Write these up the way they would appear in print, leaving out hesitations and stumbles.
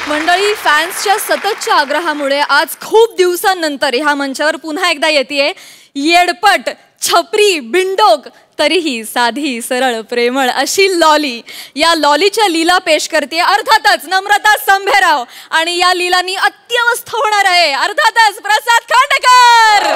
मंडळी, फॅन्सच्या सततच्या आग्रहामुळे आज खूप दिवसांनंतर ह्या मंचावर पुन्हा एकदा येतेय येडपट, छपरी, बिंडोक तरीही साधी, सरळ, प्रेमळ अशी लॉली. या लॉलीच्या लीला पेश करते अर्थातच नम्रता संभेराव आणि या लीलांनी अत्यवस्थ होणार आहे अर्थातच प्रसाद खांडेकर.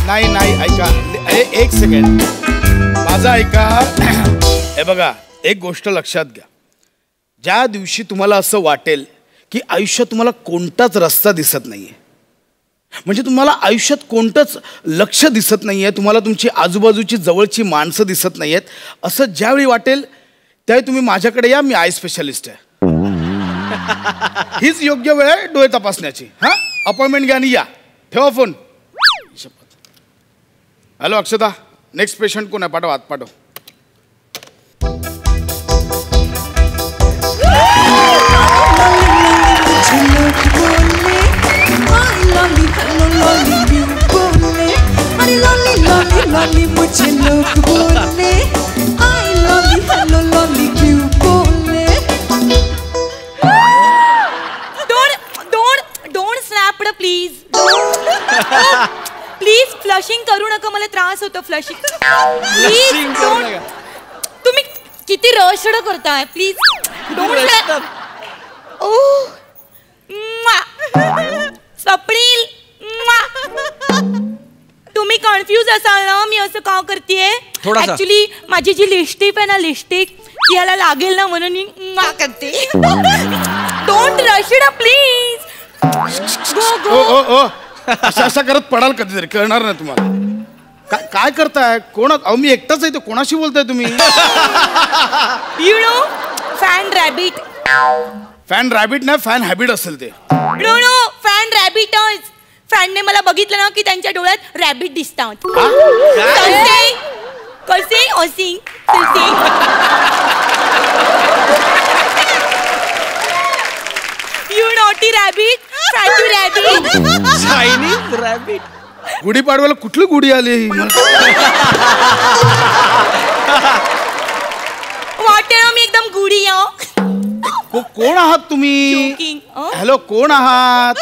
नाही नाही, ऐका एक सेकंड, माझा ऐका. हे बघा, एक गोष्ट लक्षात घ्या. ज्या दिवशी तुम्हाला असं वाटेल की आयुष्यात तुम्हाला कोणताच रस्ता दिसत नाहीये, म्हणजे तुम्हाला आयुष्यात कोणतंच लक्ष दिसत नाहीये, तुम्हाला तुमची आजूबाजूची जवळची माणसं दिसत नाहीयेत, असं ज्यावेळी वाटेल त्यावेळी तुम्ही माझ्याकडे या. मी आय स्पेशालिस्ट आहे. हीच योग्य वेळ आहे डोळे तपासण्याची. हां, अपॉइंटमेंट घ्या आणि या. ठेवा फोन. हॅलो अक्षता, नेक्स्ट पेशंट कोण आहे? पाठव, आत पाठव. Don't snap please. Please flushing करू नका, मला त्रास होतो फ्लशिंग. प्लीज तुम्ही किती रशड करताय. Please don't. स्वप्नील, तुम्ही कन्फ्यूज असाल ना मी असं का करतेय. ऍक्च्युली माझी जी लिपस्टिक आहे ना, लिपस्टिक ती याला लागेल ना म्हणून मी करते. Don't rush it please. अशा करत पडाल कधीतरी, कळणार नाही तुम्हाला. काय करताय? कोण? अहो मी एकटाच आहे. कोणाशी बोलताय तुम्ही? You know fan rabbit. Fan rabbit नाही, फॅन हॅबिट असेल ते. नो नो, फॅन रॅबिटच. फॅनने मला बघितलं ना की त्यांच्या डोळ्यात रॅबिट दिसतात. कसे असे you naughty rabbit, fatty rabbit, Chinese rabbit. गुढीपाडव्याला कुठली गुढी आली? वाटते ना मी एकदम गुढी. कोण आहात तुम्ही? हॅलो, कोण आहात?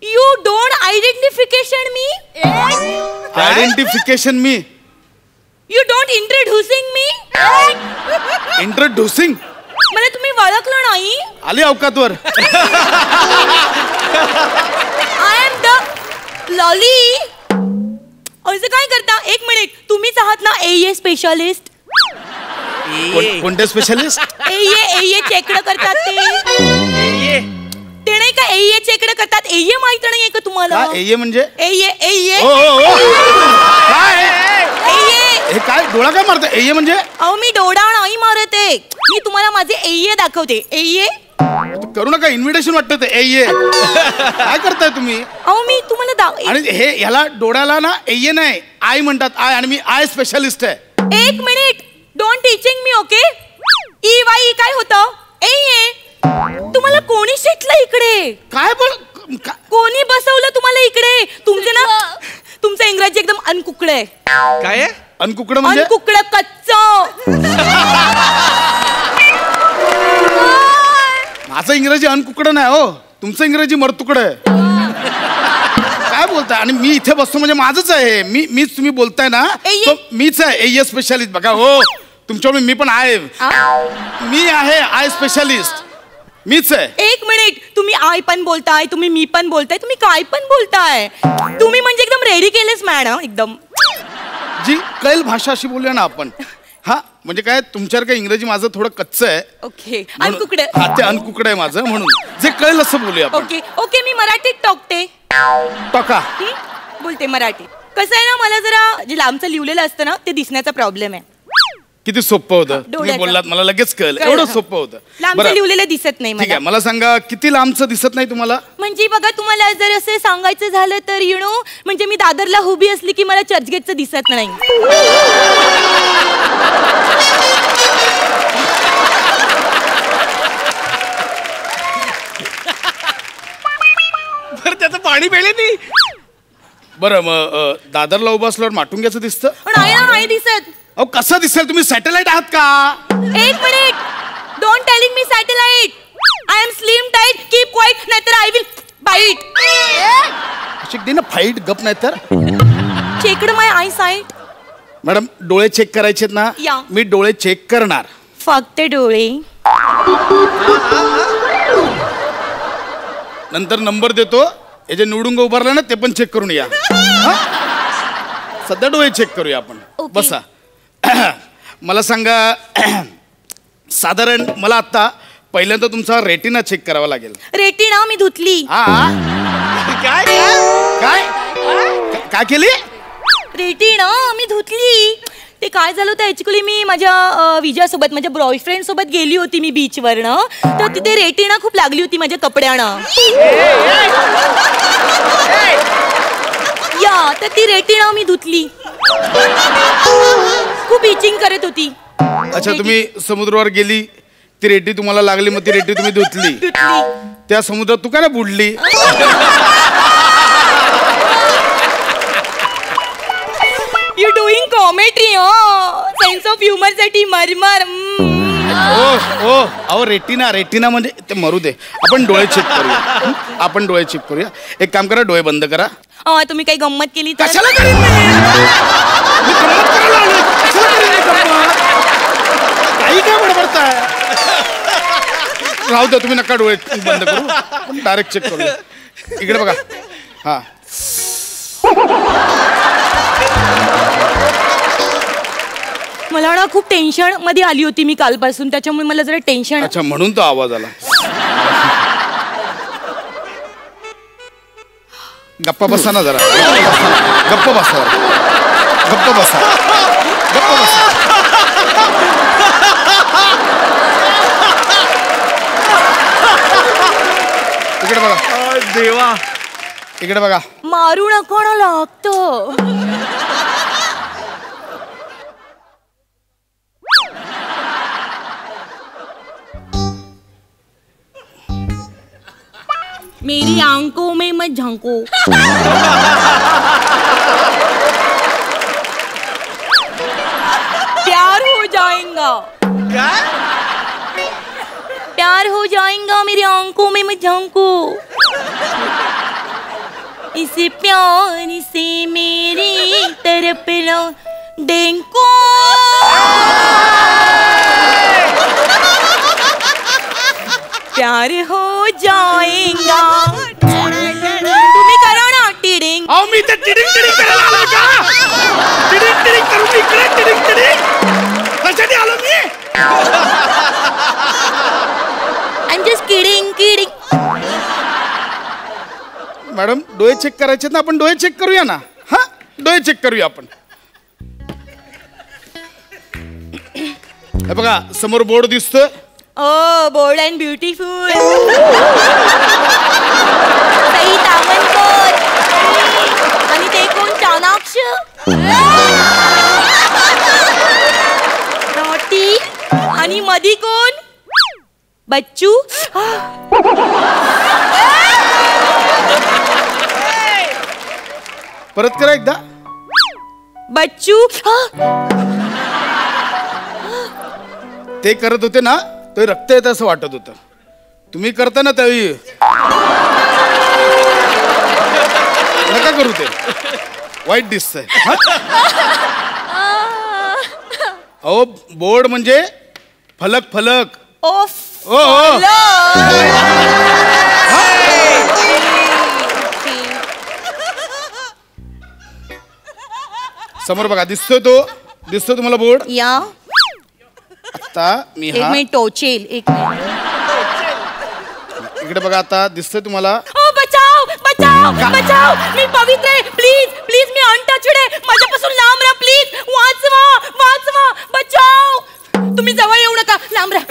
You don't identification me. Identification me. You don't introducing me. Introducing? मला तुम्ही ओळखलं नाही. आली अवकातवर. I am the lolly. असं काय करता? एक मिनिट, तुम्हीच आहात ना एए स्पेशालिस्ट? कोणते स्पेशालिस्ट? एए चेकडं करतात ते नाही का? एए चेकडं करतात. एए माहित नाहीये का तुम्हाला? एए म्हणजे? एए हे काय डोळा काय मारत? एए म्हणजे? अहो मी डोळा नाही मारते, मी तुम्हाला माझे एए दाखवते. एए करू नका, इन्व्हिटेशन वाटतं ते. एए काय करताय तुम्ही? अहो मी तुम्हाला आणि हे ह्याला डोळ्याला ना एए नाही, आय म्हणतात. आय, आणि मी आय स्पेशालिस्ट आहे. एक minute, don't teaching me. Okay, E Y काय होतं? एए. तुम्हाला कोणी शिकलं इकडे? काय बोल? कोणी बसवलं तुम्हाला इकडे? तुमचे ना, तुमचं इंग्रजी एकदम अनकुकड आहे. काय? अनकुकड म्हणजे? अनकुकड, कच्च. माझं इंग्रजी अनकुकड नाही हो, तुमचं इंग्रजी मरतुकड आहे. काय बोलताय? आणि मी इथे बसतो म्हणजे माझंच आहे. मीच तुम्ही बोलताय ना, मीच आहे एए स्पेशालिस्ट. बघा हो, तुमच्यावर मी पण आहे. मी आहे आय स्पेशालिस्ट, मीच आहे. एक मिनिट, तुम्ही आय पण बोलताय, तुम्ही मी पण बोलताय, तुम्ही काय पण बोलताय. तुम्ही म्हणजे एकदम रेडी केलेस मॅडम, एकदम जी कळेल भाषा अशी बोलूया ना आपण. हा म्हणजे काय, तुमच्यावर काय इंग्रजी माझं थोडं कच्च आहे. Okay, uncooked. हा, ते अनकुकड आहे माझं, म्हणून जे कळेल असं बोलूया आपण. ओके ओके, मी मराठीत टोकते. टोका. बोलते मराठीत. कसं आहे ना, मला जरा जे लांबचं लिहिलेलं असतं ना ते दिसण्याचा प्रॉब्लेम आहे. किती सोपं होतं तुम्ही बोललात, मला लगेच कळलं. एवढं सोपं होतं. लांबचं लिहिलेलं दिसत नाही ठीक आहे, मला सांगा किती लांबचं दिसत नाही तुम्हाला? म्हणजे बघा, तुम्हाला जर असं सांगायचं झालं तर यु नो, म्हणजे मी दादरला उभी असली की मला चर्चगेटचं दिसत नाही. बरं, त्याचं पाणी पेले नाही. बरं, मग दादरला उभं असल्यावर माटुंग्याचं दिसतं? नाही ना, नाही दिसत. अहो कसं दिसेल? तुम्ही सॅटेलाइट आहात का? एक minute, don't telling me satellite. I am slim tight, keep quiet, नाहीतर आय विल बाईट. शिकते ना फाईट, गप नाही तर. Checked my eye sight. Madam डोळे चेक करायचेत ना? या. मी डोळे चेक करणार. फक्त डोळे. नंतर नंबर देतो, हे जे निवडून उभारला ना ते पण चेक करून या. हा? सध्या डोळे चेक करूया आपण. Okay. बसा. मला सांगा, साधारण मला आता पहिल्यांदा तुमचा रेटिना चेक करावा लागेल. रेटिना मी धुतली. हा काय काय काय केली? रेटिना मी धुतली. ते काय झालं होतं ऍक्च्युली, मी माझ्या विजयासोबत, माझ्या बॉयफ्रेंड सोबत गेली होती मी बीचवरनं. तर तिथे रेटिना खूप लागली होती माझ्या कपड्यानं. या तर ती रेटिना मी धुतली. खूप इचिंग करत होती. अच्छा, तुम्ही समुद्रावर गेली, ती रेटी तुम्हाला लागली, मग ती रेटी तुम्ही धुतली. त्या समुद्रात तू काय ना बुडली? You doing comedy. Sense of humour साठी मरमर. ओ अहो रेटिना म्हणजे ते मरू दे. आपण डोळे चेक करूया. आपण डोळे चेक करूया. एक काम करा, डोळे बंद करा. तुम्ही काही गंमत केली तर? कशाला करीन मी? मी गंमत करायला आलोय. कशाला करीन मी गंमत? काही काय बडबडताय? राहू द्या, तुम्ही नका डोळे बंद करू. आपण डायरेक्ट चेक करूया. इकडे बघा. हा मला ना खूप टेन्शन मध्ये आली होती मी कालपासून, त्याच्यामुळे मला जरा टेन्शन. अच्छा, म्हणून तो आवाज आला. गप्पा बसा ना जरा. गप्पा बसा. गप्पा बसा. गप्पा बसा. इकडे बघा. देवा, इकडे बघा. मारू नको ना, लागतो. मेरी आंखों में मत झांको. प्यार हो जाएगा. प्यार हो जाएगा, मेरी आंखों में मत झांको. इस प्यार से मेरी तरफ लो डेंको. प्यार हो जाएगा. तुम्ही करा ना टिडिंग. अहो मी तर टिडिंग करायला आलोय का? टिडिंग करून इकडे टिडिंग कशासाठी आलो मी? I am just kidding. Madam डोळे चेक करायचे ना, आपण डोळे चेक करूया ना. हा डोळे चेक करूया आपण. हे बघा, समोर बोर्ड दिसतोय. Oh, bold and beautiful. Sai Tamankar. आणि ते कोण, चाणाक्ष? नॉटी. आणि मधी कोण, बच्चू. परत करा एकदा. बच्चू. ते करत होते ना, ते रक्त येत असं वाटत होतं. तुम्ही करता ना त्यावेळी नका करू, ते वाईट दिसतंय. अहो बोर्ड म्हणजे फलक. ओफ. ओ समोर बघा, दिसतोय तुम्हाला बोर्ड? या. आता मी एक मिनिट टोचेल. एक मिनिट. इकडे बघा, आता दिसतोय तुम्हाला? बचाव. मी पवित्र आहे. प्लीज मी अनटच्ड आहे. माझ्यापासून लांब राहा प्लीज. वाचवा. बचाव. तुम्ही जवळ येऊ नका. लांब राहा.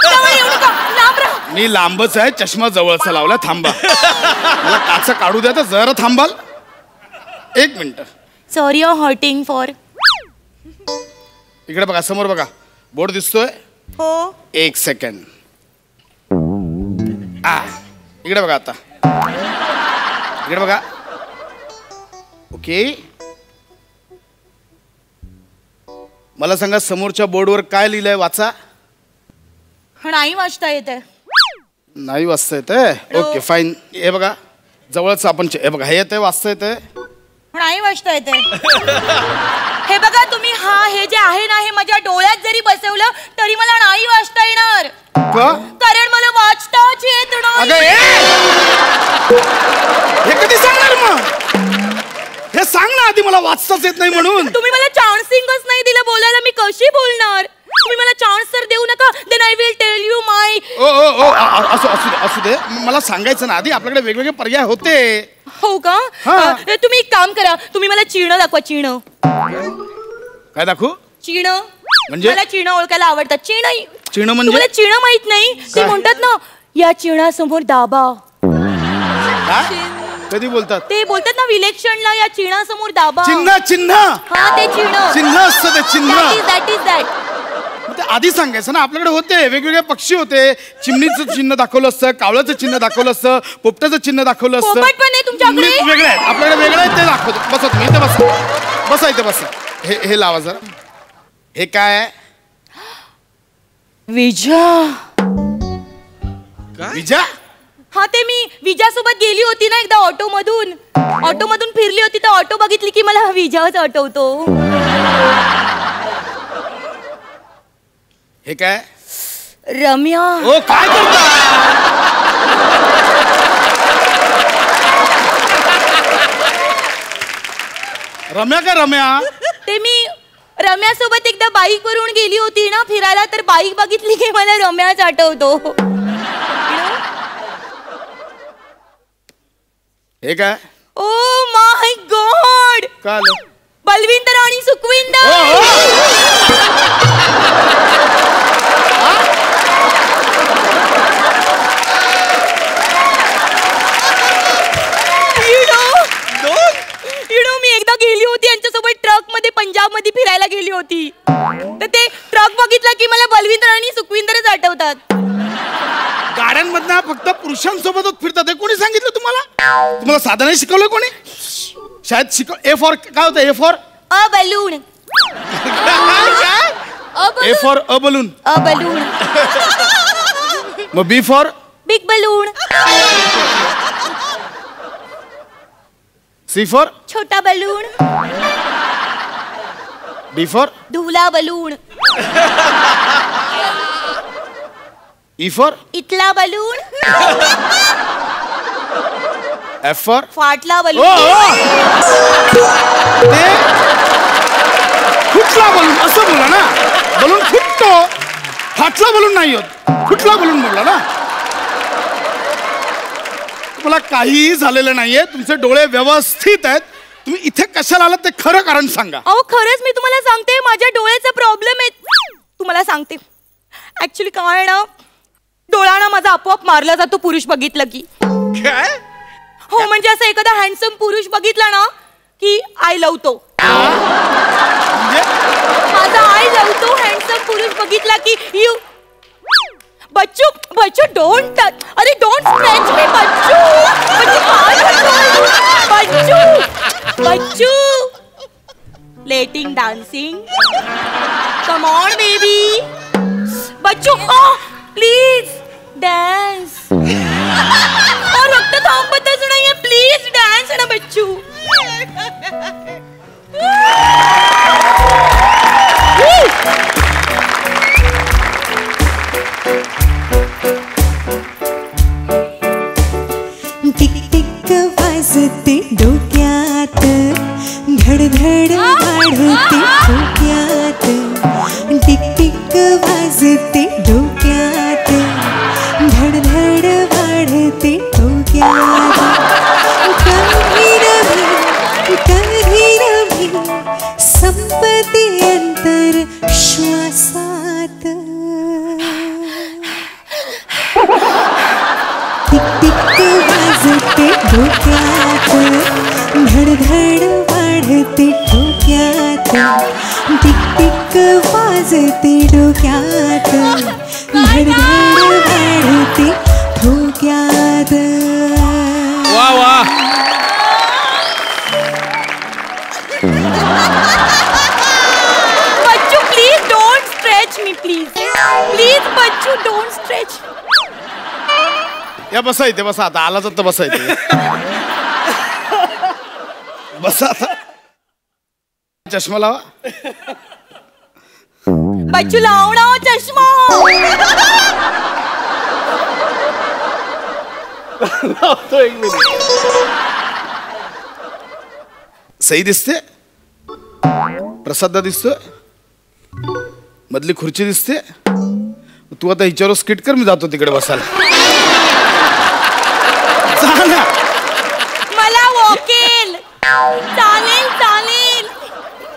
जवळ येऊ नका. लांब राहा. मी लांबच आहे, चष्मा जवळचा लावला. थांबा, मला काचा काढू द्या तर जरा थांबाल? एक minute. Sorry you hurting for. इकडे बघा, समोर बघा, बोर्ड दिसतोय? हो. एक सेकंड. इकडे बघा, आता इकडे बघा. ओके, मला सांगा समोरच्या बोर्डवर काय लिहिलंय, वाचा. नाही वाचता येते. नाही वाचता येते. Okay fine. हे बघा जवळच आपण हे बघा हे येते, वाचता येते. नाही वाचता येते. हे बघा तुम्ही हे जे आहे ना हे माझ्या डोळ्यात जरी बसवलं तरी मला नाही वाचता येणार. कारण मला वाचताच येत नाही. हे कधी सांगणार मग? हे सांग ना आधी, मला वाचताच येत नाही म्हणून. तुम्ही मला चान्सिंगच नाही दिलं बोलायला, मी कशी बोलणार? तुम्ही मला चान्स तर देऊ नका. Then I will tell you my. असू दे मला सांगायचं ना आधी. आपल्याकडे वेगवेगळे पर्याय होते. हो का? तुम्ही एक काम करा, तुम्ही मला चिणं दाखवा. चिणं काय दाखवू? चिणं म्हणजे मला चिणं ओळखायला आवडतात. चिणं म्हणजे मला चिणं माहित नाही. ते म्हणतात ना या चिणासमोर दाबा. कधी बोलतात? ते बोलतात ना इलेक्शनला या चिणासमोर दाबा. चिन्ह चिन्ह. हा ते चिन्ह असतं ते चिन्ह. That is that. ते आधी सांगायचं ना. आपल्याकडे होते वेगवेगळे पक्षी होते. चिमणीचं चिन्ह दाखवलं असतं, कावळ्याचं चिन्ह दाखवलं असतं, पोपटाचं चिन्ह दाखवलं असतं. पोपट पण आहे तुमच्याकडे? वेगळे आहेत आपल्याकडे. वेगळे आहेत ते दाखवतो. बसा तुम्ही इथे बसा. बसा इथे बसा. हे लावा जरा. हे काय आहे? विजा. विजा? हा ते मी विजासोबत गेली होती ना एकदा ऑटो मधून फिरली होती तर ऑटो बघितली की मला विजाच आठवतो. हे काय? रम्या. ओ काय करता? रम्या का रम्या? ते मी रम्यासोबत एकदा बाईक वरून गेली होती ना फिरायला तर बाईक बघितली की मला रम्याच आठवतो. हे काय? Oh my God. काय आलं? बलविंदर आणि सुखविंदर. मी एकदा गेली होती यांच्यासोबत ट्रक मध्ये पंजाब मध्ये फिरायला गेली होती तर ते ट्रक बघितला की मला बलविंदर आणि सुखविंदरच आठवतात. गाड्यांमधनं फक्त पुरुषांसोबतच फिरतात हे कोणी सांगितलं तुम्हाला? तुम्हाला साधं नाही शिकवलं कोणी? शाळेत ए फॉर काय होतं? A for a balloon. A for a balloon. A balloon. मग B for big balloon. C for छोटा बलून. डी फॉर धुला बलून. ई फॉर इथला बलून. एफ फॉर फाटला बलून. फुटला बलून असं बोला ना. बलून फुटतो, फाटला बलून नाही होत. फुटला बलून बोलला ना. तुम्हाला काहीही झालेलं नाहीये. तुमचे डोळे व्यवस्थित आहेत. तुम्ही इथे कशाला आलात ते खरं कारण सांगा. अहो खरंच मी तुम्हाला सांगते माझ्या डोळ्याचा प्रॉब्लेम आहे. तुम्हाला सांगते ऍक्च्युली काय ना डोळा ना माझा आपोआप मारला जातो पुरुष बघितलं की. काय? हो म्हणजे असं एखादा हँडसम पुरुष बघितला ना की आय लवतो. माझा आय लवतो हँडसम पुरुष बघितला की यू. बच्चू बच्चू डोंट टच. अरे डोंट स्क्रॅच मी बच्चू. बच्चू बच्चू letting dancing. Come on baby. बच्चू प्लीज डान्स. और रक्त थांबतच नाहीये. प्लीज डान्स ना बच्चू. टिक टिक वाजते डोक्यात धडधड वाढते डोक्यात. टिक टिक वाजते डोक्यात धडधड वाढते डोक्यात. कधी नभी संपते अंतर श्वासात. टिक टिक वाजते डोक्यात धडधड वाढते डोक्यात. टिक टिक वाजते डोक्यात धडधड वाढते डोक्यात. वा वा. Bachchu me please please Bachchu don't stretch. या बसा इथे बसा, आता आला तर बसा इथे. बसा आता. चष्मा लावा. बच्चू लाव ना चष्मा. एक मिनिट. सही दिसते, प्रसाद दिसतोय, मधली खुर्ची दिसते. तू आता हिच्यावर स्किट कर, मी जातो तिकडे बसायला. मला वॉकेल चालेल चालेल.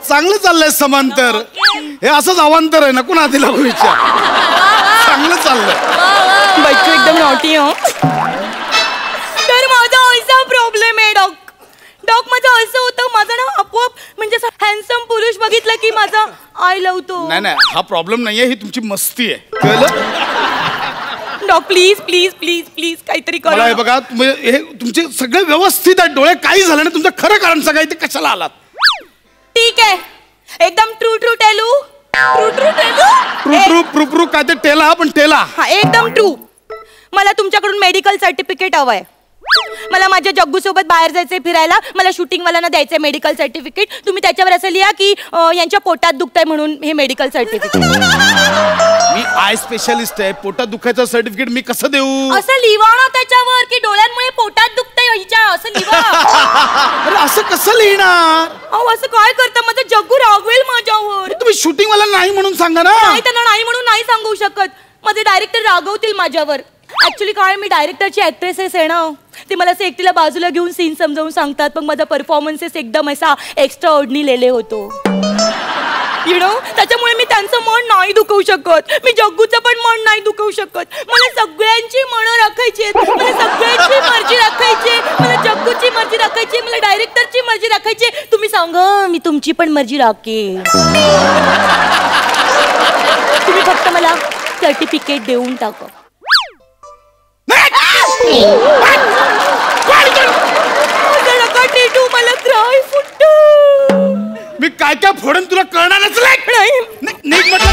चांगलं चाललंय समांतर. हे असंच अवांतर आहे, नको ना तिला विचार. चांगलं चाललंय. बच्चू एकदम नॉटी हो. तर माझा असा प्रॉब्लेम आहे डॉक माझं असं होतं, माझं ना आपोआप म्हणजे हँडसम पुरुष बघितलं की माझा आय लवतो. नाही हा प्रॉब्लेम नाहीये, ही तुमची मस्ती आहे. कळलं? Doc please please please please काहीतरी मला करा. हे बघा, हे तुमचे सगळे व्यवस्थित आहेत, डोळे काही झालं नाही. तुमचं खरं कारण सांगा, इथे कशाला आलात? ठीक आहे, एकदम ट्रू ट्रू टेलू. ट्रू ट्रू टेलू. ट्रू ट्रू प्रू काय ते टेला, पण टेला. हा एकदम ट्रू. मला तुमच्याकडून मेडिकल सर्टिफिकेट हवंय. मला माझ्या जग्गू सोबत बाहेर जायचंय फिरायला. मला शूटिंगवाल्यांना द्यायचंय मेडिकल सर्टिफिकेट. तुम्ही त्याच्यावर असं लिहा की यांच्या पोटात दुखतंय म्हणून हे medical certificate. Me I specialist आहे, पोटात दुखायचं सर्टिफिकेट मी कसं देऊ? असं लिहा ना त्याच्यावर की डोळ्यांमुळे पोटात दुखतंय हिच्या, असं लिहा. अरे असं कसं लिहिणार? अहो असं काय करता, माझं जग्गू रागवेल माझ्यावर. तुम्ही शूटिंग वाला नाही म्हणून सांगा ना. नाही त्यांना नाही म्हणून नाही सांगू शकत. माझे डायरेक्टर रागवतील माझ्यावर. ऍक्च्युली काय, मी डायरेक्टरची ऍक्ट्रेसेस आहे ना, ते मला असं एकटीला बाजूला घेऊन सीन समजावून सांगतात. मग माझा परफॉर्मन्सेस एकदम असा एक्स्ट्रा ऑर्डिनरी लिहिले होतो. यु नो, त्याच्यामुळे मी त्यांचं मन नाही दुखवू शकत. मी जग्गूचं पण मन नाही दुखवू शकत. मला सगळ्यांची मनं राखायची, मला सगळ्यांची मर्जी राखायची, मला जग्गूची मर्जी राखायची, मला डायरेक्टरची मर्जी राखायची. तुम्ही सांगा, मी तुमची पण मर्जी राखेन. तुम्ही फक्त मला सर्टिफिकेट देऊन टाका. मला क्राय फुटतो. मी काय काय फोडून तुला कळणारच नाही. नाही म्हटलं